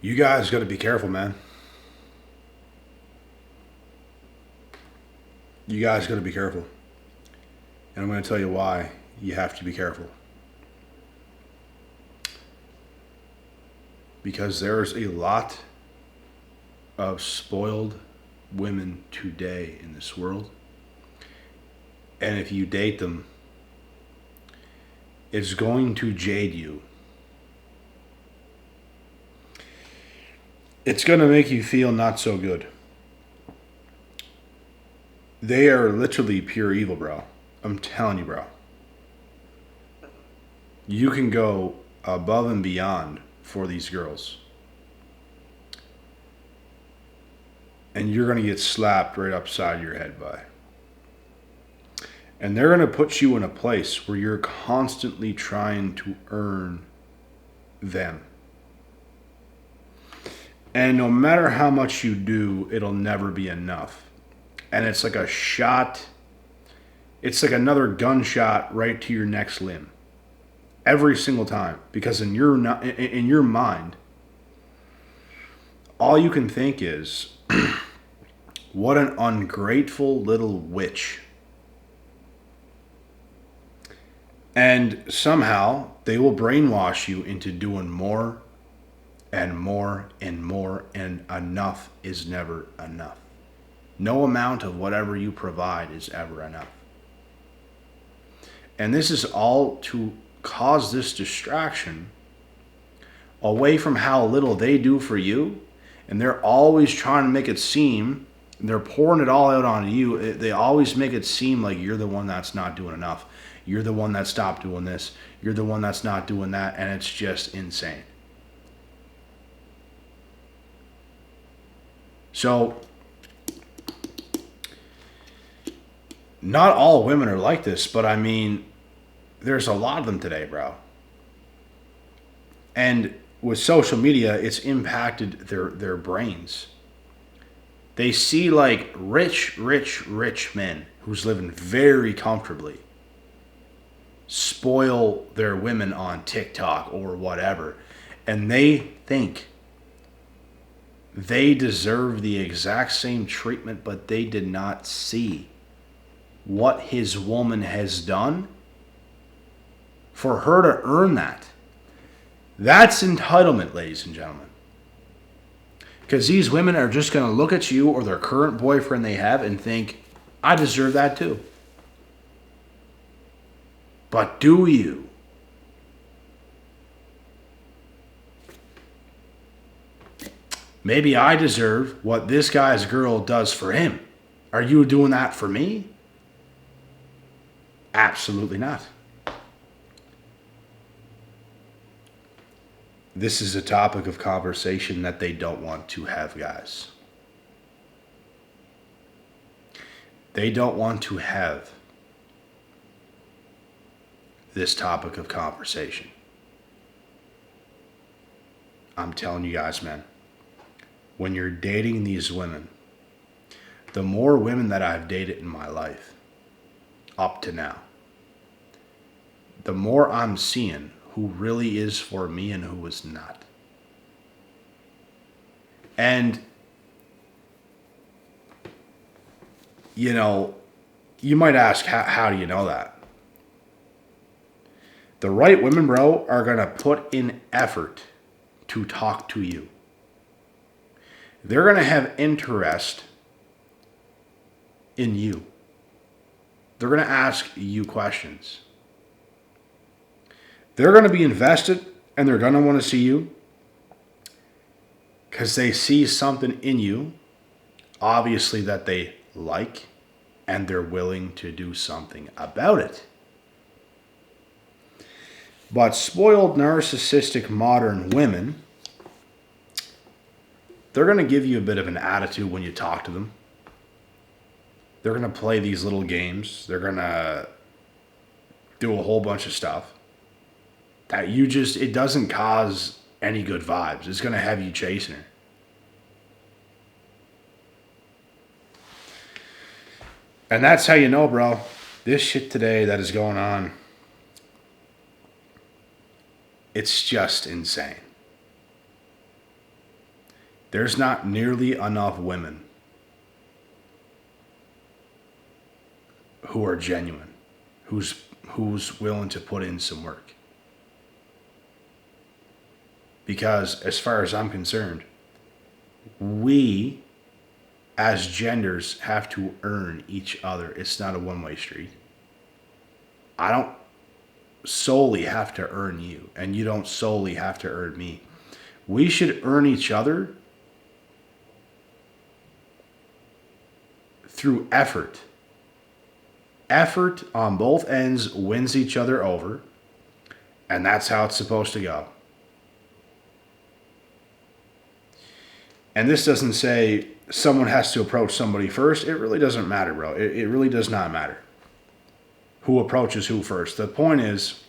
You guys got to be careful, man. You guys got to be careful. And I'm going to tell you why you have to be careful. Because there's a lot of spoiled women today in this world. And if you date them, it's going to jade you. It's going to make you feel not so good. They are literally pure evil, bro. I'm telling you, bro. You can go above and beyond for these girls. And you're going to get slapped right upside your head by. And they're going to put you in a place where you're constantly trying to earn them. And no matter how much you do, it'll never be enough. And it's like a shot. It's like another gunshot right to your next limb. Every single time. Because in your mind, all you can think is, what an ungrateful little witch. And somehow they will brainwash you into doing more and more and more, and enough is never enough. No amount of whatever you provide is ever enough. And this is all to cause this distraction away from how little they do for you. And they're always trying to make it seem, they're pouring it all out on you. They always make it seem like you're the one that's not doing enough. You're the one that stopped doing this. You're the one that's not doing that. And it's just insane. So, not all women are like this, but I mean, there's a lot of them today, bro. And with social media, it's impacted their brains. They see like rich men who's living very comfortably spoil their women on TikTok or whatever. And they think they deserve the exact same treatment, but they did not see what his woman has done for her to earn that. That's entitlement, ladies and gentlemen. Because these women are just going to look at you or their current boyfriend they have and think, I deserve that too. But do you? Maybe I deserve what this guy's girl does for him. Are you doing that for me? Absolutely not. This is a topic of conversation that they don't want to have, guys. They don't want to have this topic of conversation. I'm telling you guys, man. When you're dating these women, the more women that I've dated in my life up to now, the more I'm seeing who really is for me and who is not. And, you know, you might ask, how do you know that? The right women, bro, are going to put in effort to talk to you. They're going to have interest in you. They're going to ask you questions. They're going to be invested and they're going to want to see you because they see something in you, obviously, that they like, and they're willing to do something about it. But spoiled, narcissistic, modern women, they're going to give you a bit of an attitude when you talk to them. They're going to play these little games. They're going to do a whole bunch of stuff that it doesn't cause any good vibes. It's going to have you chasing her. And that's how you know, bro, this shit today that is going on, it's just insane. There's not nearly enough women who are genuine, who's willing to put in some work. Because as far as I'm concerned, we as genders have to earn each other. It's not a one-way street. I don't solely have to earn you, and you don't solely have to earn me. We should earn each other through effort. Effort on both ends wins each other over, and that's how it's supposed to go. And this doesn't say someone has to approach somebody first. It really doesn't matter, bro. It really does not matter who approaches who first. The point is,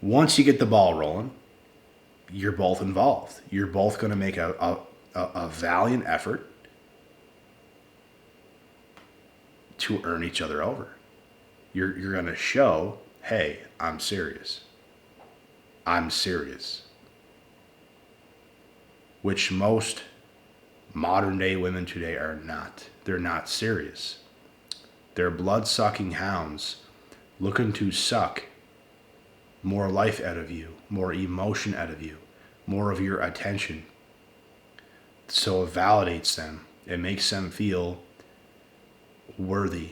once you get the ball rolling, you're both involved. You're both going to make a valiant effort to earn each other over. You're going to show, hey, I'm serious. I'm serious. Which most modern day women today are not. They're not serious. They're blood-sucking hounds looking to suck more life out of you, more emotion out of you, more of your attention. So it validates them. It makes them feel worthy,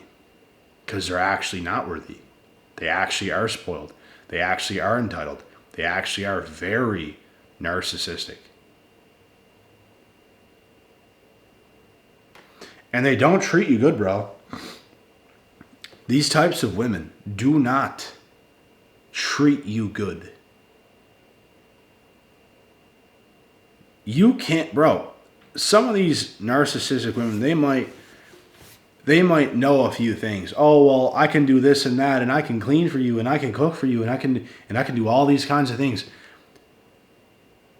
because they're actually not worthy. They actually are spoiled. They actually are entitled. They actually are very narcissistic. And they don't treat you good, bro. These types of women do not treat you good. You can't, bro. Some of these narcissistic women, they might know a few things. Oh, well, I can do this and that, and I can clean for you, and I can cook for you, and I can do all these kinds of things.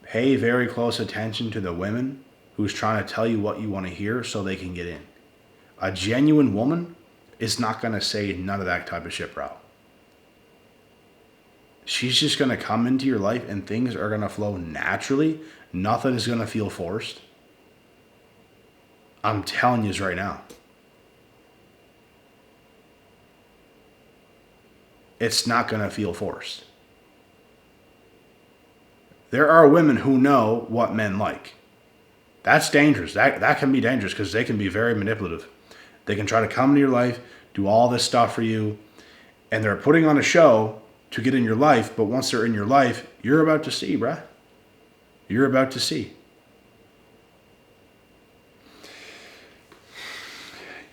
Pay very close attention to the women who's trying to tell you what you want to hear so they can get in. A genuine woman is not going to say none of that type of shit, bro. She's just going to come into your life and things are going to flow naturally. Nothing is going to feel forced. I'm telling you this right now. It's not going to feel forced. There are women who know what men like. That's dangerous. That can be dangerous because they can be very manipulative. They can try to come into your life, do all this stuff for you, and they're putting on a show to get in your life, but once they're in your life, you're about to see, bruh. You're about to see.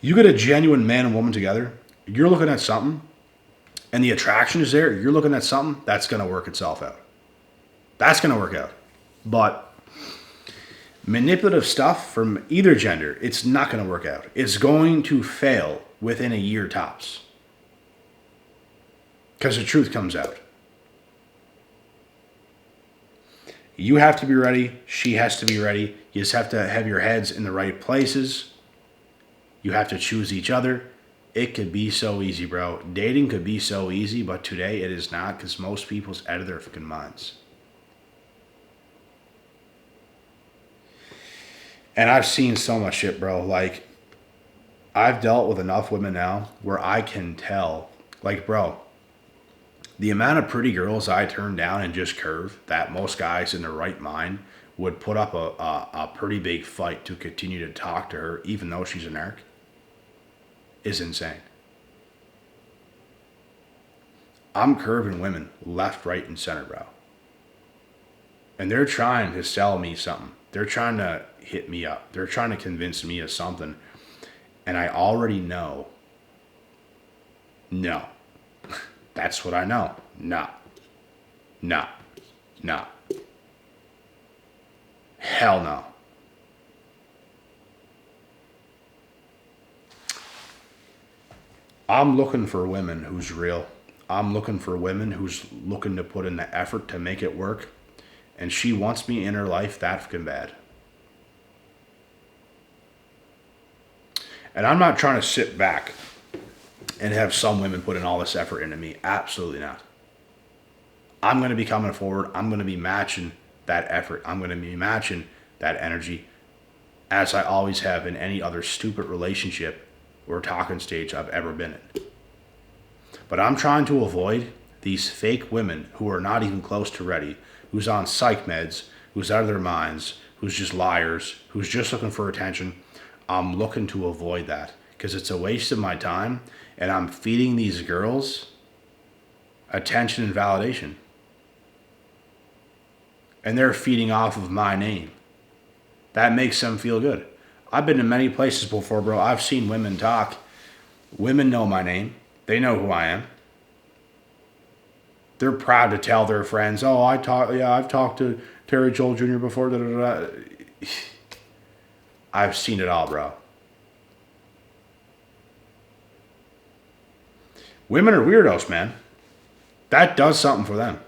You get a genuine man and woman together, you're looking at something, and the attraction is there, you're looking at something, that's going to work itself out. That's going to work out. But manipulative stuff from either gender, it's not going to work out. It's going to fail within a year tops. Because the truth comes out. You have to be ready. She has to be ready. You just have to have your heads in the right places. You have to choose each other. It could be so easy, bro. Dating could be so easy, but today it is not because most people's out of their fucking minds. And I've seen so much shit, bro. Like, I've dealt with enough women now where I can tell, like, bro, the amount of pretty girls I turn down and just curve, that most guys in their right mind would put up a pretty big fight to continue to talk to her, even though she's a narc, is insane. I'm curving women left, right, and center, bro. And they're trying to sell me something. They're trying to hit me up. They're trying to convince me of something. And I already know. No. That's what I know. No. No. No. Hell no. I'm looking for women who's real. I'm looking for women who's looking to put in the effort to make it work. And she wants me in her life that fucking bad. And I'm not trying to sit back and have some women put in all this effort into me. Absolutely not. I'm going to be coming forward. I'm going to be matching that effort. I'm going to be matching that energy, as I always have in any other stupid relationship or talking stage I've ever been in. But I'm trying to avoid these fake women who are not even close to ready, who's on psych meds, who's out of their minds, who's just liars, who's just looking for attention. I'm looking to avoid that because it's a waste of my time, and I'm feeding these girls attention and validation. And they're feeding off of my name. That makes them feel good. I've been to many places before, bro. I've seen women talk. Women know my name. They know who I am. They're proud to tell their friends, oh, I've talked to Terry Joel Jr. before. Da, da, da. I've seen it all, bro. Women are weirdos, man. That does something for them.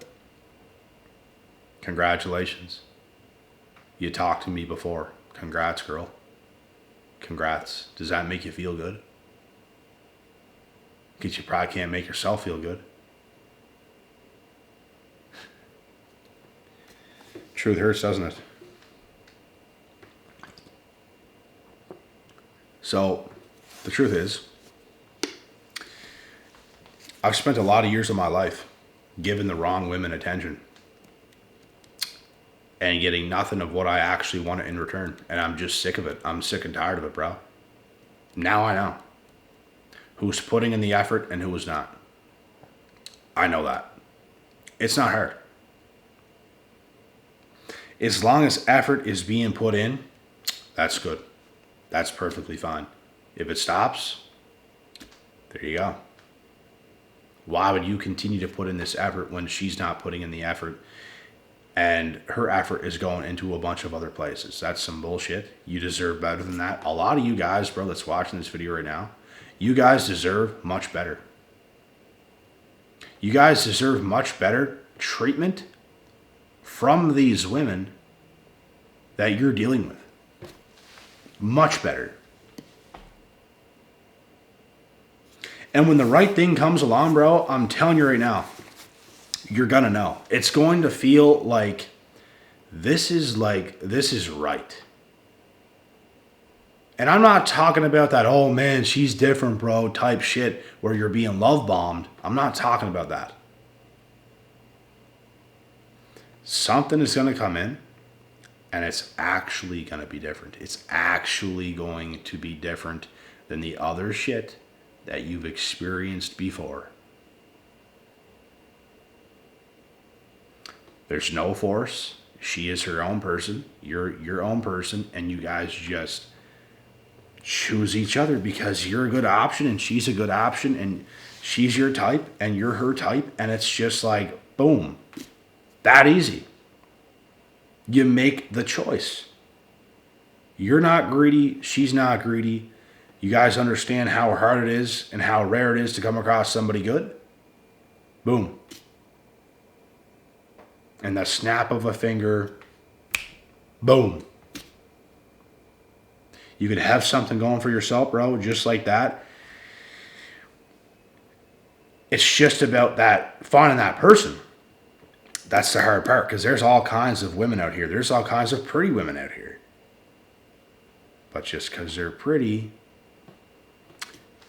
Congratulations. You talked to me before. Congrats, girl. Congrats. Does that make you feel good? Because you probably can't make yourself feel good. Truth hurts, doesn't it? So, the truth is, I've spent a lot of years of my life giving the wrong women attention and getting nothing of what I actually wanted in return. And I'm just sick of it. I'm sick and tired of it, bro. Now I know who's putting in the effort and who is not. I know that. It's not hard. As long as effort is being put in, that's good. That's perfectly fine. If it stops, there you go. Why would you continue to put in this effort when she's not putting in the effort and her effort is going into a bunch of other places? That's some bullshit. You deserve better than that. A lot of you guys, bro, that's watching this video right now, you guys deserve much better. You guys deserve much better treatment from these women that you're dealing with. Much better. And when the right thing comes along, bro, I'm telling you right now, you're gonna know. It's going to feel like this is right. And I'm not talking about that, oh man, she's different, bro, type shit where you're being love bombed. I'm not talking about that. Something is going to come in and it's actually going to be different. It's actually going to be different than the other shit that you've experienced before. There's no force. She is her own person. You're your own person, and you guys just choose each other because you're a good option and she's a good option, and she's your type and you're her type, and it's just like boom. That easy. You make the choice. You're not greedy. She's not greedy. You guys understand how hard it is and how rare it is to come across somebody good? Boom. And the snap of a finger, boom. You could have something going for yourself, bro, just like that. It's just about that finding that person. That's the hard part, because there's all kinds of women out here. There's all kinds of pretty women out here. But just because they're pretty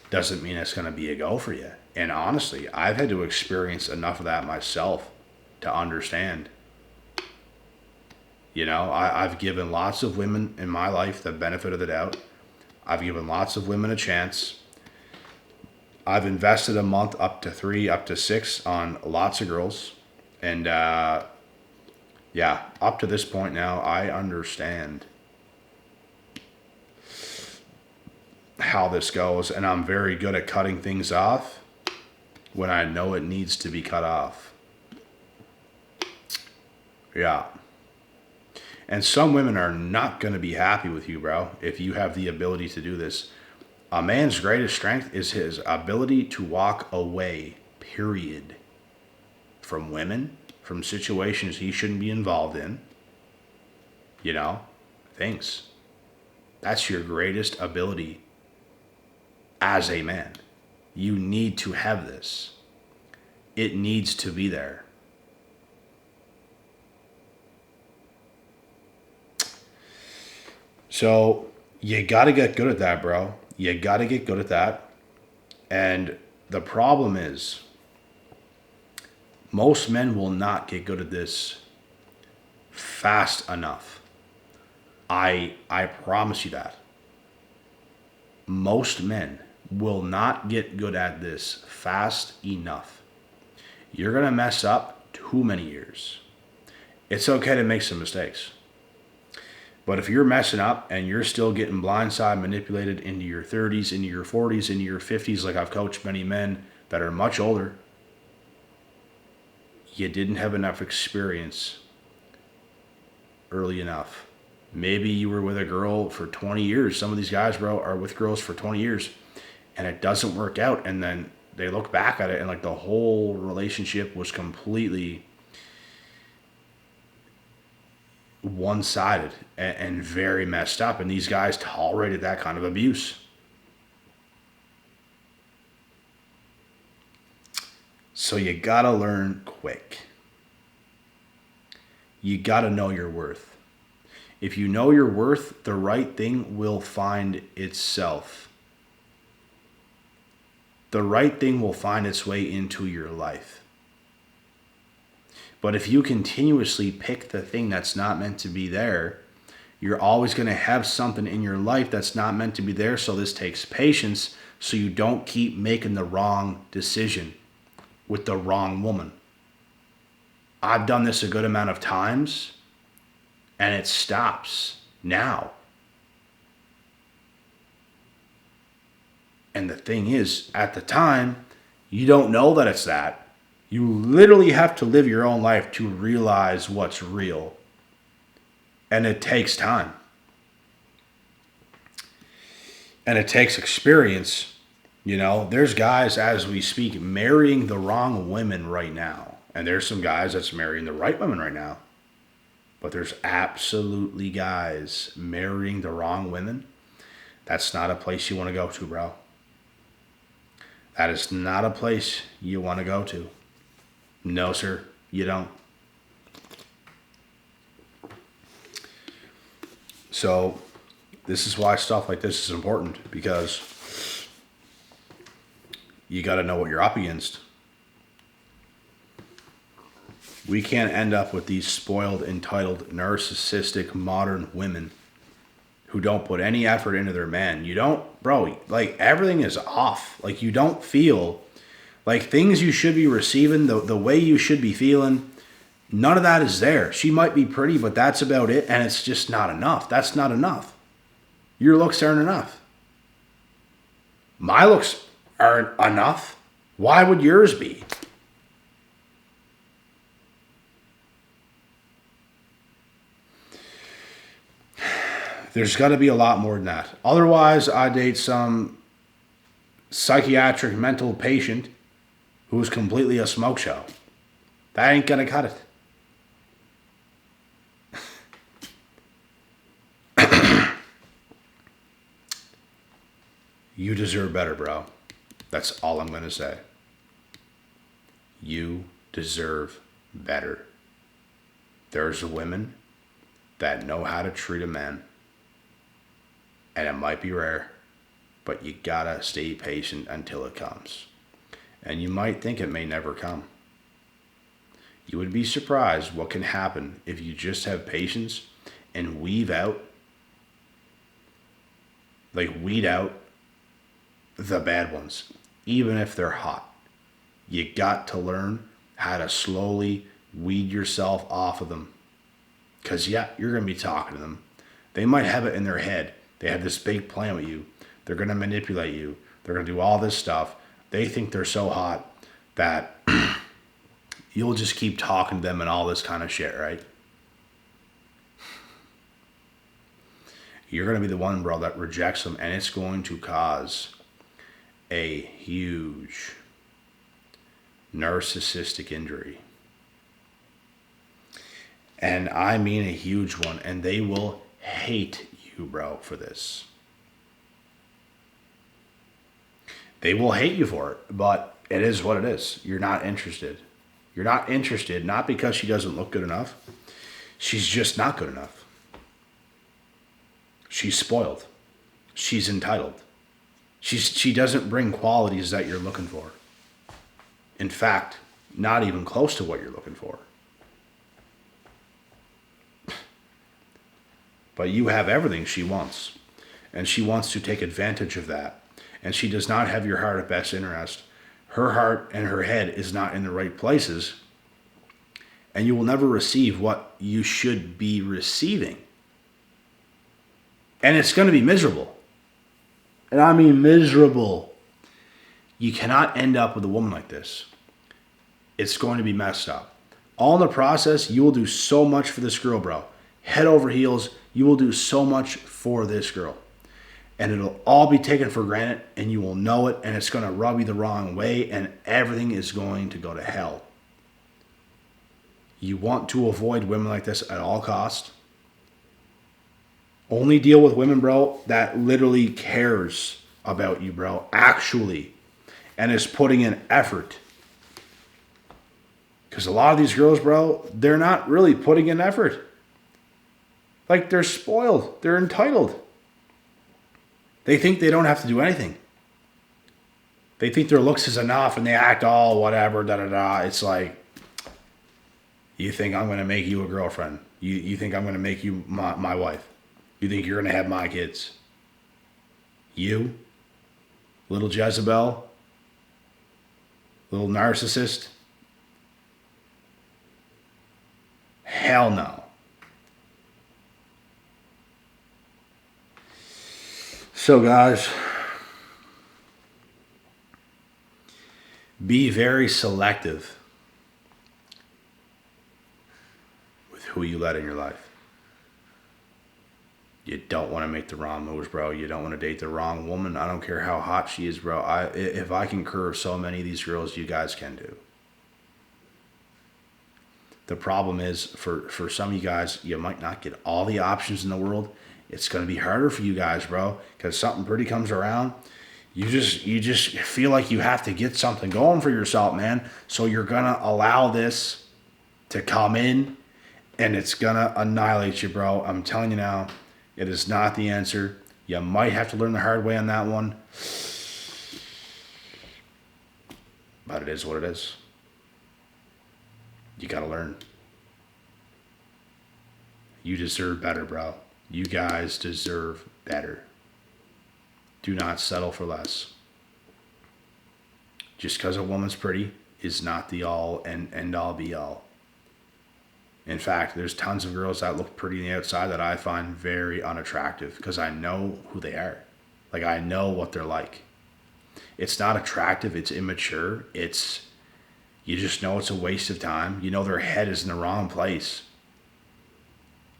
doesn't mean it's going to be a go for you. And honestly, I've had to experience enough of that myself to understand. You know, I've given lots of women in my life the benefit of the doubt. I've given lots of women a chance. I've invested a month, up to 3, up to 6 on lots of girls. And yeah, up to this point now, I understand how this goes. And I'm very good at cutting things off when I know it needs to be cut off. Yeah. And some women are not going to be happy with you, bro, if you have the ability to do this. A man's greatest strength is his ability to walk away, period, from women, from situations he shouldn't be involved in. You know, things. That's your greatest ability as a man. You need to have this. It needs to be there. So you got to get good at that, bro. You got to get good at that. And the problem is, most men will not get good at this fast enough. I promise you that. Most men will not get good at this fast enough. You're going to mess up too many years. It's okay to make some mistakes. But if you're messing up and you're still getting blindside manipulated into your 30s, into your 40s, into your 50s, like I've coached many men that are much older, you didn't have enough experience early enough. Maybe you were with a girl for 20 years. Some of these guys, bro, are with girls for 20 years and it doesn't work out. And then they look back at it and like the whole relationship was completely one-sided and very messed up. And these guys tolerated that kind of abuse. So you gotta learn quick. You gotta know your worth. If you know your worth, the right thing will find itself. The right thing will find its way into your life. But if you continuously pick the thing that's not meant to be there, you're always going to have something in your life that's not meant to be there. So this takes patience so you don't keep making the wrong decision with the wrong woman. I've done this a good amount of times and it stops now. And the thing is, at the time, you don't know that it's that. You literally have to live your own life to realize what's real. And it takes time. And it takes experience. You know, there's guys as we speak marrying the wrong women right now. And there's some guys that's marrying the right women right now. But there's absolutely guys marrying the wrong women. That's not a place you want to go to, bro. That is not a place you want to go to. No, sir, you don't. So this is why stuff like this is important, because you got to know what you're up against. We can't end up with these spoiled, entitled, narcissistic, modern women who don't put any effort into their man. You don't, bro, like everything is off. Like you don't feel like things you should be receiving, the way you should be feeling, none of that is there. She might be pretty, but that's about it. And it's just not enough. That's not enough. Your looks aren't enough. My looks aren't enough. Why would yours be? There's got to be a lot more than that. Otherwise, I date some psychiatric mental patient who's completely a smoke show. That ain't gonna cut it. You deserve better, bro. That's all I'm gonna say. You deserve better. There's women that know how to treat a man. And it might be rare, but you gotta stay patient until it comes. And you might think it may never come. You would be surprised what can happen if you just have patience and weed out the bad ones, even if they're hot. You got to learn how to slowly weed yourself off of them. Because, yeah, you're going to be talking to them. They might have it in their head. They have this big plan with you. They're going to manipulate you. They're going to do all this stuff. They think they're so hot that you'll just keep talking to them and all this kind of shit, right? You're going to be the one, bro, that rejects them, and it's going to cause a huge narcissistic injury. And I mean a huge one, and they will hate you, bro, for this. They will hate you for it, but it is what it is. You're not interested. You're not interested, not because she doesn't look good enough. She's just not good enough. She's spoiled. She's entitled. She doesn't bring qualities that you're looking for. In fact, not even close to what you're looking for. But you have everything she wants. And she wants to take advantage of that. And she does not have your heart at best interest. Her heart and her head is not in the right places. And you will never receive what you should be receiving. And it's going to be miserable. And I mean miserable. You cannot end up with a woman like this. It's going to be messed up. All in the process, you will do so much for this girl, bro. Head over heels, you will do so much for this girl. And it'll all be taken for granted, and you will know it, and it's going to rub you the wrong way, and everything is going to go to hell. You want to avoid women like this at all costs. Only deal with women, bro, that literally cares about you, bro. Actually. And is putting in effort. Because a lot of these girls, bro, they're not really putting in effort. Like, they're spoiled. They're entitled. They think they don't have to do anything. They think their looks is enough and they act all whatever, da-da-da. It's like, you think I'm going to make you a girlfriend. You think I'm going to make you my wife. You think you're going to have my kids. You, little Jezebel, little narcissist. Hell no. So guys, be very selective with who you let in your life. You don't want to make the wrong moves, bro. You don't want to date the wrong woman. I don't care how hot she is, bro. If I can curve so many of these girls, you guys can do. The problem is, for some of you guys, you might not get all the options in the world. It's going to be harder for you guys, bro, because something pretty comes around. You just feel like you have to get something going for yourself, man. So you're going to allow this to come in, and it's going to annihilate you, bro. I'm telling you now, it is not the answer. You might have to learn the hard way on that one. But it is what it is. You got to learn. You deserve better, bro. You guys deserve better. Do not settle for less. Just because a woman's pretty is not the all and end all be all. In fact, there's tons of girls that look pretty on the outside that I find very unattractive because I know who they are. Like, I know what they're like. It's not attractive. It's immature. You just know it's a waste of time. You know their head is in the wrong place.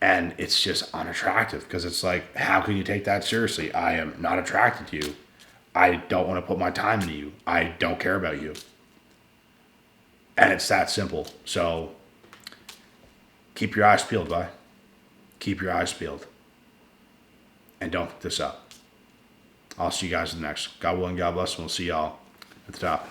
And it's just unattractive because it's like, how can you take that seriously? I am not attracted to you. I don't want to put my time into you. I don't care about you. And it's that simple. So keep your eyes peeled, bye. Keep your eyes peeled. And don't fuck this up. I'll see you guys in the next. God willing, God bless, and we'll see y'all at the top.